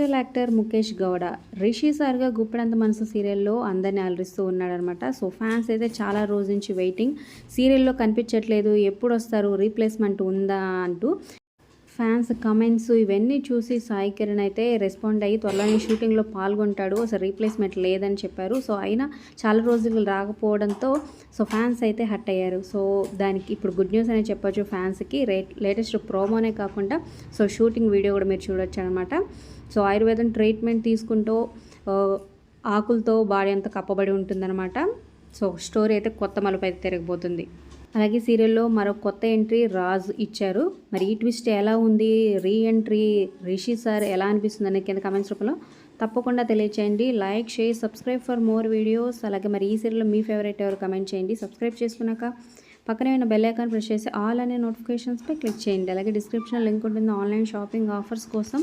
Serial actor Mukesh Gowda Rishi సార్గా Guppedantha మనసు సీరియల్లో అందరిని అలరిస్తూ ఉన్నాడనమాట. సో ఫ్యాన్స్ అయితే చాలా రోజు నుంచి వెయిటింగ్, సీరియల్లో కనిపించట్లేదు, ఎప్పుడు వస్తారు, రీప్లేస్మెంట్ ఉందా అంటూ ఫ్యాన్స్ కమెంట్స్ ఇవన్నీ చూసి సాయి కిరణ్ అయితే రెస్పాండ్ అయ్యి త్వరలోనే షూటింగ్లో పాల్గొంటాడు, అసలు రీప్లేస్మెంట్ లేదని చెప్పారు. సో అయినా చాలా రోజులు రాకపోవడంతో సో ఫ్యాన్స్ అయితే హట్ అయ్యారు. సో దానికి ఇప్పుడు గుడ్ న్యూస్ అనే చెప్పొచ్చు ఫ్యాన్స్కి. లేటెస్ట్ ప్రోమోనే కాకుండా సో షూటింగ్ వీడియో కూడా మీరు చూడొచ్చు అనమాట. సో ఆయుర్వేదం ట్రీట్మెంట్ తీసుకుంటూ ఆకులతో బాడీ అంతా కప్పబడి ఉంటుందన్నమాట. సో స్టోరీ అయితే కొత్త మలుపు అయితే తిరగబోతుంది. అలాగే సీరియల్లో మరో కొత్త ఎంట్రీ రాజ్ ఇచ్చారు. మరి ఈ ట్విస్ట్ ఎలా ఉంది, రీ ఎంట్రీ రిషి సార్ ఎలా అనిపిస్తుంది అనే కింద కమెంట్స్ రూపంలో తప్పకుండా తెలియచేయండి. Like, share, subscribe for more videos. అలాగే మరి ఈ సీరియల్లో మీ ఫేవరెట్ ఎవరు కమెంట్ చేయండి. సబ్స్క్రైబ్ చేసుకున్నాక పక్కనే ఉన్న బెల్ ఐకాన్ ప్రెస్ చేసి ఆల్ అనే నోటిఫికేషన్స్పై క్లిక్ చేయండి. అలాగే డిస్క్రిప్షన్లో లింక్ ఉంటుంది ఆన్లైన్ షాపింగ్ ఆఫర్స్ కోసం.